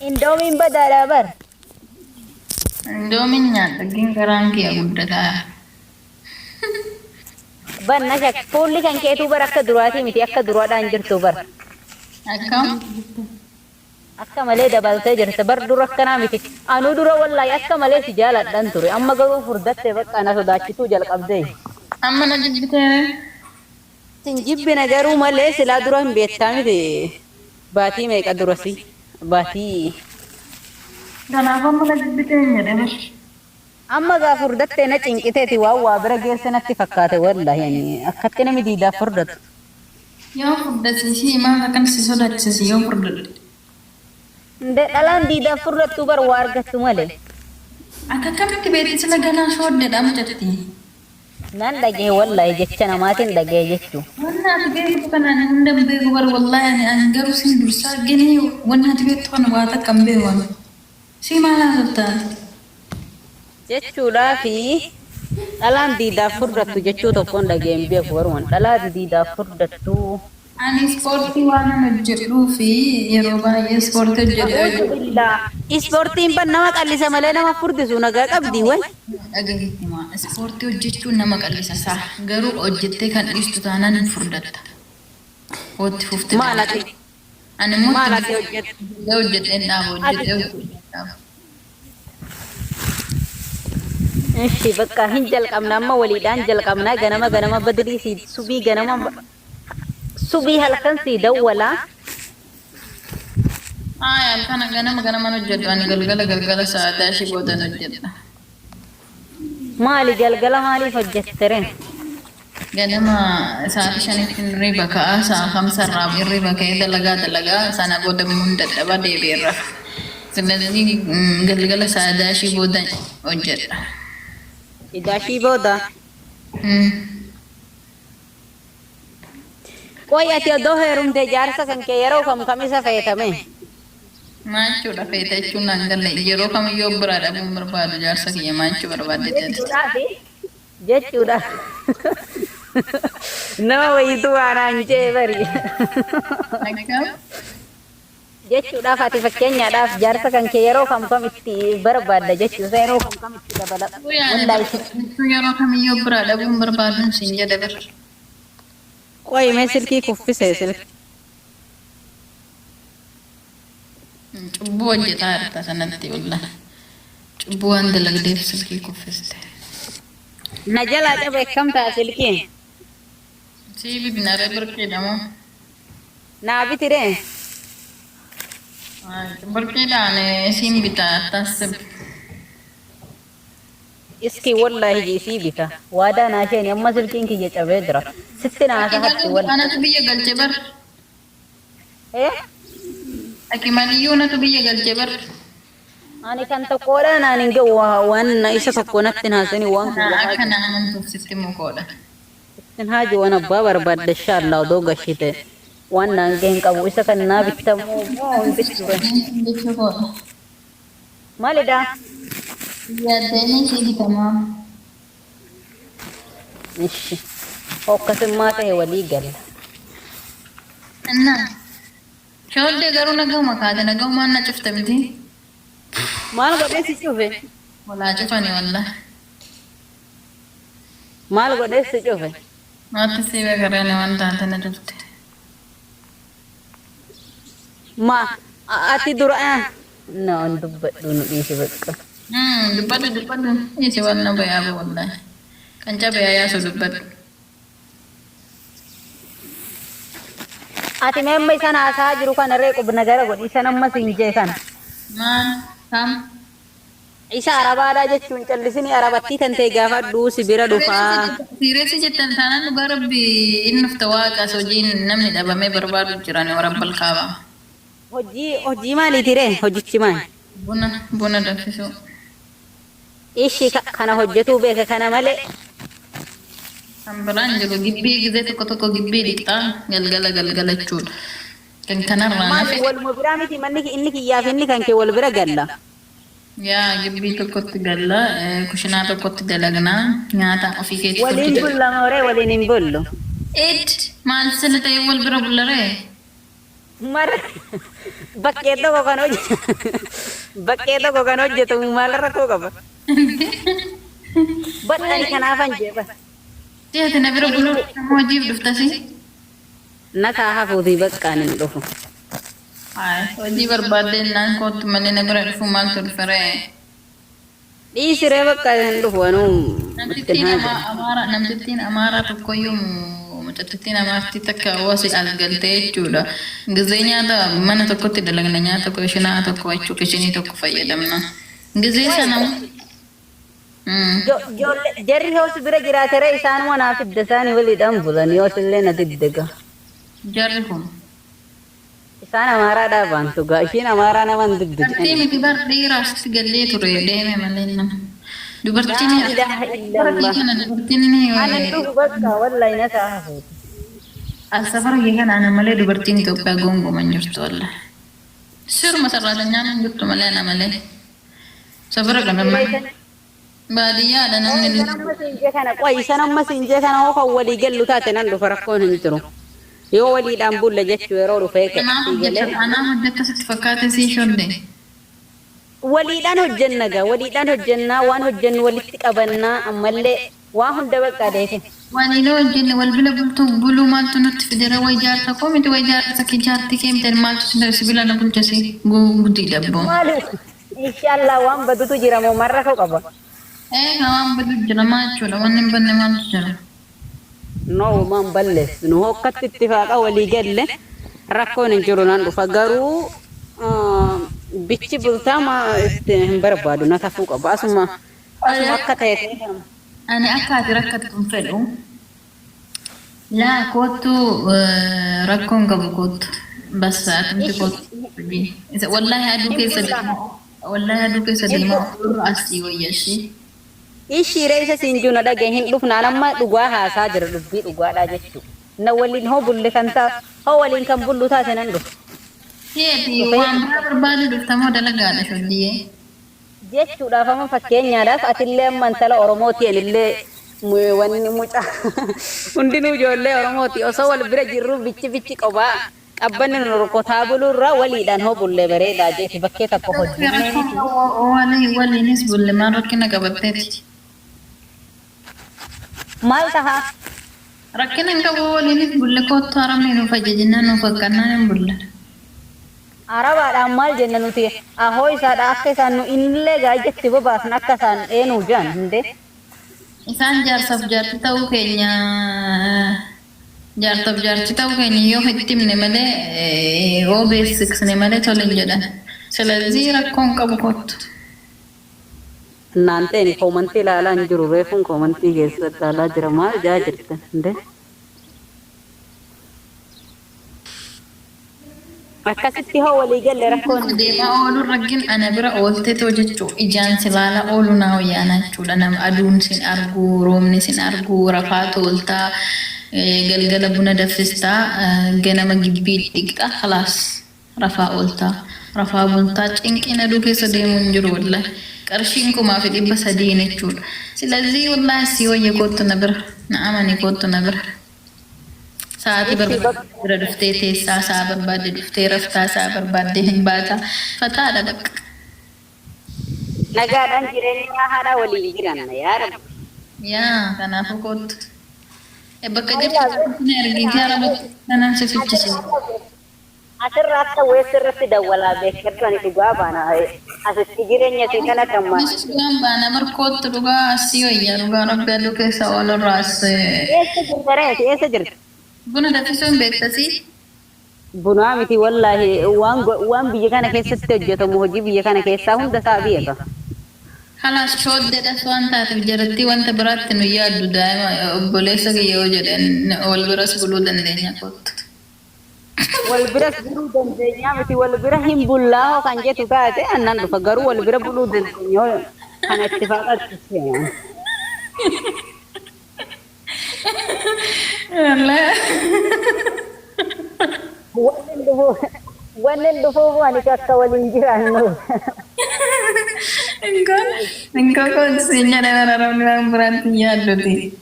Indoomiin badaadhaa bar. Indoomiin nyaata garaan kee guddataa. Banna shak fuulli kan keetuu bar akka duraatii miti akka duraadhaan jirtu bar. Akkam? Akka malee dabaltee jirta bar dura akkanaa miti. Anuu dura wallaahi akka malee si jaaladhan ture. Amma garuu furdattee bakka na sodaachituu jalqabdee. Amma na jibbitee. Sin jibbina garuu malee silaa dura hin beektaa miti. Baatii meeqa durasi? Baatii. Kanaaf amma na jibbitee hin jedhame. Amma gaa furdattee na cinqiteeti waan waa bira geesse natti fakkaate wallaahi akkatti namni diidaaf furdatu. Yoo furdasiisii maal akkan si sodaachisi yoo furdadde. Dhalaan diidaaf furdattu bar waa argattu malee. Akka kamitti beekti sila ganaa shooddeedhaan jetti. Nan dhagee wallaahi jecha namaatiin dhagee jechuu. Wanni ati beektu kanaan hunda beeku bar wallaahi ani garuu sin dursaa arginii wanni ati beektu kan waa takka hin beekan. Si maal haasoftaa? Jechuudhaa fi dhalaan diidaaf furdattu jechuu tokkoon dhagee hin beeku barumaan dhalaan diidaaf furdattu. Ani ispoortii waan hojjedhuu fi yeroo baay'ee ispoortii hojjedhu. Ispoortiin ban nama qallisa malee nama furdisu nagaa qabdi way. Dhagahiitima ispoortii hojjechuun nama qallisa isaa garuu hojjettee kan dhiistu taanaan hin furdatta. Hootti fufte. Maalati? Ani immoo Maalati hojjette? hojjettee hojjettee dhaabu. Ishi bakka hin jalqabna amma waliidhaan jalqabna ganama badrii si subii ganama subii halkan si dawwala. Kana ganama hojjedhu ani galgala sa'aatii ashii boodan hojjedha. Maali galgala maaliif hojjettere? Ganama sa'aatii shanitti hirriba ka'a sa'a kamsarraa hirriba ka'ee dalagaa sana booda mun dadhaba deebiirra. Silazii galgala sa'aatii ashii boodan hojjedha. Idashii booda. Qoy ati odoo heerumte jaarsa kan kee yeroo kam isa feetame? Maachuudha feeta jechuun naan galle yeroo kamiyyuu biraa dhabuun barbaadu jaarsa kiyya maachuu barbaaddeetti. Jechuudha. Nama wayitu waanaan jee bari. Akkam? Jechuudhaaf ati fakkeenyaadhaaf jaarsa kan kee yeroo kam itti barbaadda jechuudha yeroo kam itti dabalata. Yeroo kamiyyuu biraa dhabuun barbaaduun siin jedhe bir. Qoy mee silkii kuffisee silki. Cubbuu hojjetaa jirta sanatti ulla. Cubbuu waan dalagdeef silkii kuffiste. Na jalaa cabe kam ta'a silkiin? Siibi binaree birqiidhamoo? Naa bitiree? Birqiidhaan siin bitaa taasib. Iski wallahi jiisii bita. Waadaa naa isheen amma silkiin kiyya cabee jira. Sitti naa sahatti wal. Anatu biyya galche bar. Aki maliyyuu natu biyya galche bar. Ani kan tokkodhaan ani hin gahu waan isa tokko natti naasanii waan kun akka na amantuuf sitti mukoodha. ittiin haaju waan abbaa barbaadde inshallah odoo gashite waan naan gehen qabu isa kan naa bittamu moo hin bitture. Maalidha? Yaaddeeni si bitamaa. Ishi hokkasummaa ta'e walii galla. Annaa. Shoodde garuu nagahuma kaate nagahumaan na cufte miti. Maal godhee si cufe? Walaa cufani walla. Maal godhee si cufe? Maatti si beekareen waan taate na cufte. Ma ati dura na on dubbadhu nu dhiisi bakka. Dubbadhu. Dhiisi wanna bayaaba wallahi. Kan cabe ayaasu dubbadhu. Ati memma isan haasaa jiru kana reequ nagara godhi isan amma siin jee kana. Maal? Kam? Isa arabaadhaa jechuun callisini arabattii tantee gaafadhu si bira dhufaa. Sireessi jettan taanaan dhugaa rabbi inni ufta waaqas hojiin namni dhabamee barbaadu jiran warabbal kaaba. Hojii maaliiti ree? Hojichi maali? Buna danfisuu. Ishi kana hojjetuu beeka kana malee. Kan biraan jiru gibbii gizee tokko gibbii dhiqxaa galgala jechuudha. Kan kanarraa Maali waluma biraa miti manni inni kiyyaaf inni kan kee wal bira galla. Yaa gibbii tokkotti galla kushinaa tokkotti dalagnaa nyaata ofii keetti Waliin bulla mooree waliin hin bullu. Maal sila ta'e wal bira bullaree? Mar bakkee tokko kan hojjetu bakkee tokko kan hojjetu maal rakkoo qaba? Badhaani kanaafan jeeba. Siyaati na bira buluu nama hojiif dhuftasi. Na taa hafuutii bakkaan hin dhufu. Hojii barbaadeen naan kootu malee na bira dhufu maaltu dhuferee? Dhiisiree bakkaan hin dhufu anuu. Namtittiin amaaraa tokkoyyuu mucatittiin amaartii takka wasi as galtee jechuudha. Gizee nyaata mana tokkotti dalagna nyaata tokko shinaa tokko jechuu kishinii tokko fayyadamna. Gizee sana Jarri hoos bira jiraatare isaan wanaaf idda isaanii waliidhaan bulanii hoos illee na diddega. Jarri kun. Isaan amaaraadhaa baantu gaa ishiin amaaraa nama hin diddega. Bartee miti bar dhiiraasti gallee ture deeme malee nama. Dubartiin wallahi na taa hafuuti. Asafara yeekan ana malee dubartiin Itoophiyaa gongoman jirtu wallahi. Sirma sarraatanyaan hin jirtu malee ana malee. Safara kana baadiyyaadha namni Isa nama siinjee kana hoo kan walii gallu taate nan dhufa rakkoon hin jiru. Yoo waliidhaan bulla jechuu yeroo dhufee anaa hojjetta sitti fakkaate sii shodde. waliidhaan hojjenna gaa waliidhaan hojjennaa waan hojjennu walitti qabannaa ammallee waa hunda bakka deekin. Waliin hojjenne wal bila buluu maaltu nutti fidera way jaarta koo miti way jaarta sakki jaarti keemteen maaltu si darsi bila na bulchasi guddi dabbo. Maaliif inshallah waan badutu jira moo marra koo qaba. Waan badu jira maa jechuudha waan hin banne maaltu jira. No man ballees nu hokkatti ittifaaqa walii galle rakkoon hin jiru nan dhufa garuu bichi bultaama hin barbaadu na tafuu qaba asuma akka ta'e ani akka ati rakkatu hin fedhu laa kootu rakkoon qabu kootu bas atumti kootu wallahi aduu keessa deema asii wayyashi ishire isa sinjuna dhageen hin dhufna amma dhugaa haasaa jira dubbii dhugaadha jechuudha na waliin hoo bulle kan taa hoo waliin kan bullu taate nan dhufu. Yeeti waan barbaadu dhuftamoo dalagaadha shoddiyee. Jechuudhaaf amma fakkeenyaadhaaf atillee amma intala Oromooti anillee wanni mucaa hundinuu ijoollee Oromooti osoo wal bira jirru bichi qobaa qabbanni nu rukutaa buluurraa waliidhaan hoo bullee bareedaa jeeti bakkee takko hojjennee waliinis bulle maal rakkina qabatteeti. Maal tahaa? Rakkina hin qabu waliinis bulle kootu haramni nuuf ajajinaan nuuf akkannaan hin bulle. Arabaadhaan maal jenna nuti ahoo isaadha akka isaan nu innillee gaajjatti bobaasan akka isaan eenuu jaan hinde. Isaan jaarsaaf jaarti ta'uu keenya jaarsaaf jaarti ta'uu keenya yoo itti himne malee yoo beeksisne malee tole hin jedhan. Silazii rakkoon qabu kottu. Naanteen koomantii ilaalaa hin jiru reefuun koomantii keessatti ilaalaa jira maal jaa jirtan hinde. Akkasitti hoo walii galle rakkoon deemaa ooluun raggin ana bira oolteetoo jechuu ijaan si laala oolu naa wayyaanaa jechuudha nama aduun sin argu roobni sin argu rafaa tooltaa galgala buna daffistaa ganama gibbii dhiqxa khalaas rafaa ooltaa rafaa bultaa cinqiin aduu keessa deemuu hin jiru wallahi qarshiin 300 jechuudha silazii wallahi si wayya kootu na bira na amani kootu na bira. Saati barbaade dhuftee teessaa saa barbaade dhuftee raftaa saa barbaade hin baata fataadha bakka. Nagaadhaan jireenya haadha waliin jiran yaa rabbi. Yaa kanaafuu kootu. Bakka jirtu ergiitii arabatti kanaan si fichise. Asirratti weessirratti dawwalaa beekatu ani dhugaa baana asitti jireenya kee kana kammaa. Dhugaan baana barkootu dhugaa asii wayyaa dhugaa rabbi aduu keessa oolurraas. Eessa jirti? Buna daffisuun beektasii? Bunaa miti wallaahi waan biyya kana keessatti hojjetamu hojii biyya kana keessaa hunda isaa beeka. Kalaas shooddeedhas waan taateef jaratti wanta biraatti nu yaaddu daa'ima obboleessa kiyya yoo jedhan wal biras buluu dandeenya kottu. Wal biras buluu dandeenya miti wal bira hin bullaa kan jettu taate annan dhufa garuu wal bira buluu dandeenya kan itti faaqatti. Wannan dufuu ani akka waliin jiraannu. Engkau kok sinya dengan orang berarti ya doti.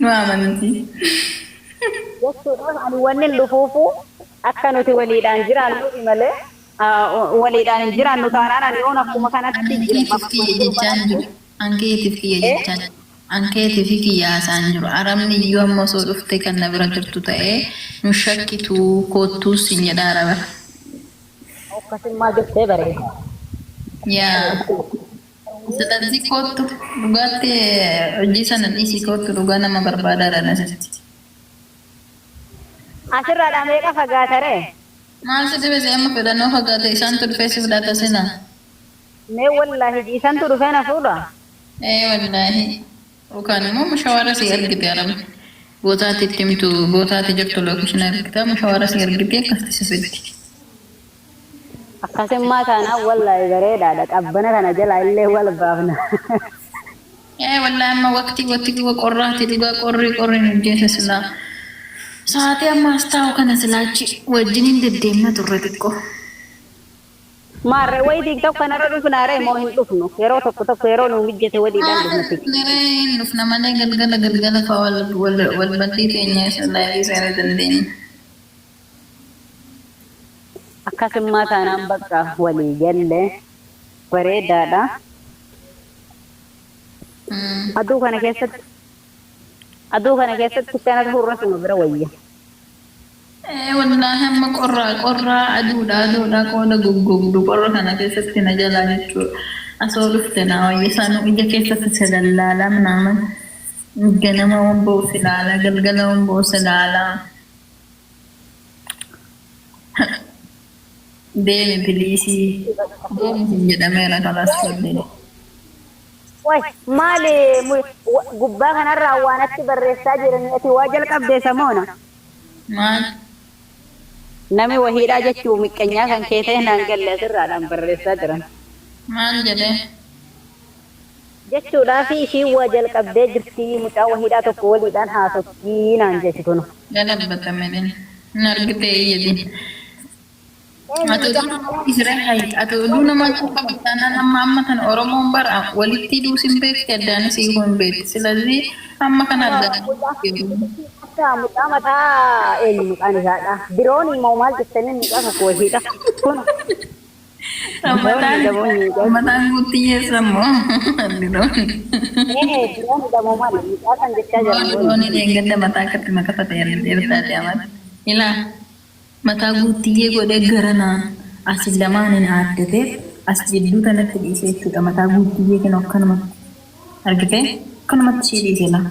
Nu amanti. Jechuudha ani wannan dufuu akkanuti waliidhaan jiraannu malee waliidhaan jiraannu taanaan ani oon akkuma kanatti jira. Ankeetiif kiyya jechaan ankeetiif kiyyaasaan jiru arabni iyyuu ammoo soo dhufte kan na bira jirtu ta'ee nu shakkitu koottuus hin jedha araba. Akkasummaa jettee bareeda. Yaa ስለዚህ ኮቱ ዱጋቴ እጂሰን ዲሲ ኮቱ ዱጋ nama barbaadaadha nasitti. Asirraa meeqa fagaatare? Maal sitti beese amma fedhannoo fagaate isaantu dhufee si fudhata sina. Mee wallaahi isaantu dhufee na fuudha. Wallaahi yookaan immoo mushaawara si argite arabni bootaatti itti himtu bootaatti jirtu lookishina argita mushaawara si argite akkasitti si fiddi. Akkasummaa taanaan wallaahi bareedaadha qabbana kana jala illee wal baafna. Wallaahi amma waqtii qorraatti dhugaa qorri nu jeessa silaa. Sa'aatii ammaas taa'u kana silaachi wajjiniin deddeemna turre xiqqoo. Maarree wayii tokko kanarra dhufnaaree moo hin dhufnu yeroo tokko yeroo nu mijjate waliidhaan dhufnuti. Hin dhufna malee galgala fa'aa wal bal'ii keenya isa laayii isa irra dandeenya. Akkasummaa taanaan bakka walii galle bareedaadha. Aduu kana keessatti kanatu hurra suma bira wayya. Wallaahi amma qorraa aduudha qooda goggogdu qorra kana keessatti na jalaa jechuudha. Asoo dhufte na wayya isaanuu ija keessatti sadallaalaa minaaman ganama wamboo silaala galgala wamboo silaalaa. Deemi biliisii deemi jedhameera kalaas fadhee. Way maali gubbaa kanarraa waan atti barreessaa jiranii ati waa jalqabdeessa moona? Maal? Nami wahiidhaa jechuu miqqanyaa kan kee ta'e naan galle asirraadhaan barreessaa jiran. Maal jedhee? Jechuudhaa fi ishii waa jalqabdee jirti mucaa wahiidhaa tokko waliidhaan haasoftii naan jechi kun. Galabbatame din. Hin argitee iyyadin. Atau nama kapitanan amma kan Oromoon bara walitti duusin beekti addaanis hiikuu hin beekti. Silazii amma kan argaa mucaa mataa eenyu mucaan isaadha. Biroon immoo maal jettanii mucaa tokko wahiidha. Kun mataan guuttiyyeessa immoo biroon. Biroon dhamoo maal mucaa kan jechaa jiran. Biroon eeggadda mataa akkatti makafate ertaate amata. Ilaa. Mataa guuttiyee godhee garanaan asin lamaan hin aaddatee as jidduu kanatti dhiisee jechuudha. Mataa guuttiyee kan akkanumatti argitee akkanumatti ishee dhiisee lama.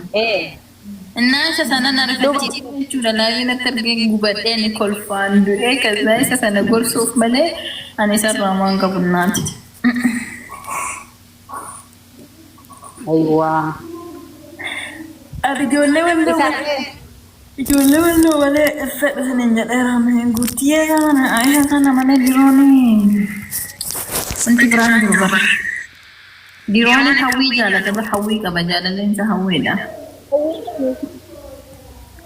Innaa isa sana narfachiisee jechuudha. Laabiin akka argee gubadheen kolfaan du'ee kasaa isa sana gorsuuf malee ani isarraa waan qabu naati. Ayiwaa. Ati ijoollee ijoollee walloo malee fedha saniin jedheera guuttiyee kana ayyaa sana malee diroonii wanti biraan jiru bara. Dirooniin hawwii jaalata bara hawwii qaba jaalaleensa hawwiidha.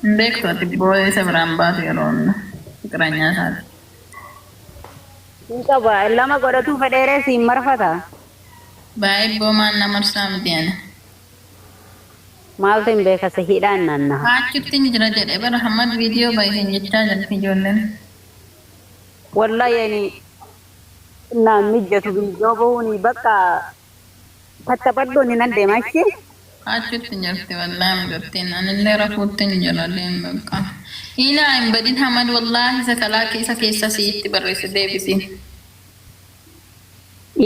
Hin beektu ati boo'ee isa biraan baatu yeroo hundaa fiqiranyaa isaati. Hin qaba lama godhatu fedheeree siin marfata. Baay'ee boomaan na marsaa miti ana. Maaltu hin beekasa hidhaan naannaha. Achitti hin jira jedhee bara Hamad viidiyoo baay'een jechaa jirti ijoolleen. Wallahi yani naan mijjatu viidiyoo bahuuni bakka tattabaddoon hin adeema ishee. Achitti jirti wallahi mijattiin anillee rafuutti hin jira leen bakka. Ilaa hin badin Hamad wallahi isa kalaa isa keessa siitti barreesse deebisiin.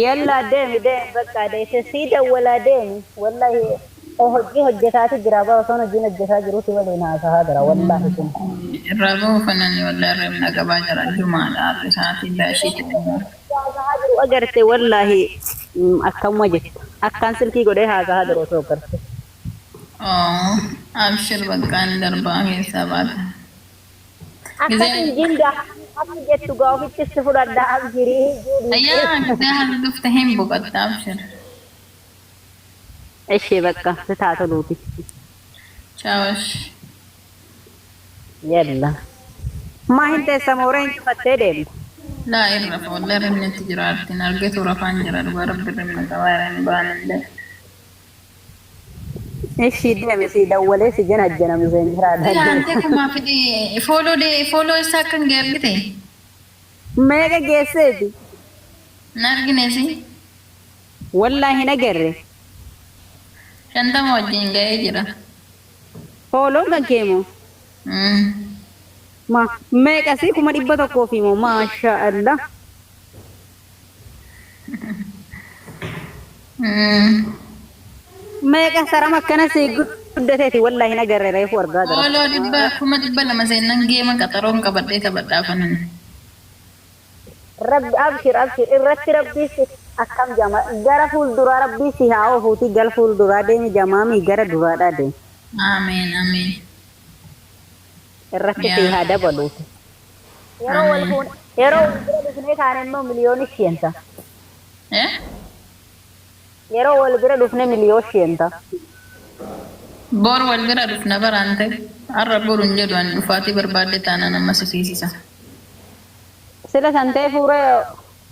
Yalla deemi bakka deesse sii dawwalaa deemi wallahi. hojjetaati jira bara osoo hojiin hojjetaa jiruuti waliin haasahaa jira wallaahi kun. Irraa bahu fanani wallahi reemna gabaa jira jumaadha isaatiin daashiitti. Haasahaa jiru agarte wallaahi akkam jettu akkaan silkii godhee haasahaa jiru osoo agarte. Abshir bakkaan darbaa keessaa baata. Akkasiin jinda akka jettu gaa ofitti fudhadhaa abshirii. Ayyaa gizee haala dhufte hin boqotta abshir. እሺ በቃ ተታተሉት ቻውሽ የላ ማህንተ ሰሞረን ፈተደም لا يرف ولا رمنت جرات نرجت ورفان جرات ورب رمنا توارن بان ايش دي سي دولي سي جنا جنا مزنجرا أنت كم في دي فولو إساكن جابتي ميجا جيسيدي نارجنسي والله نجري شنطة موجين جاي جرا فولو كيمو ما ميجا سي كما دبا كوفي مو ما شاء الله ميجا سرما كنا سي قدتي والله نجري ريف ورغا فولو دبا كم دبا لما زينن جيما كترون كبدة فنن رب أبشر أبشر الرت ربي سي أكم جما جرا فول درا ربي سي هاو فوتي جل فول درا دي جمامي جرا درا دي آمين آمين الرت في هذا بلوت يرو والفون يرو بسنة كان إنه مليون شينتا إيه يرو والبرا دفنة مليون شينتا بور والبرا دفنا برانتك الرب رنجد وان فاتي بربادة تانا نما سيسيسا سلا سنتي فورا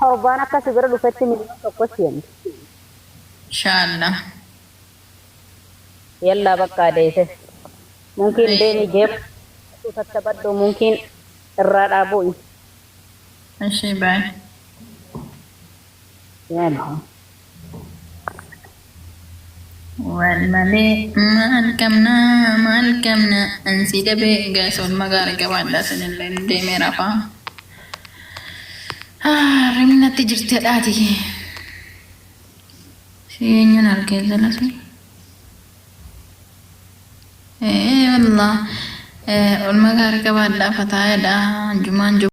هربانا كسبرا دفنة مليون شينتا إن شاء الله يلا بقى ديسه ممكن ديني جيب تتبدو ممكن الراد أبوي ماشي باي يلا والملي ما الكمنا أنسي دبي قاس والمغارق وعدا سنين دي ميرافا رمنا تجرتي الآتي سينيون الكيزة لسي والله والمغارق وعدا فتايدا جمان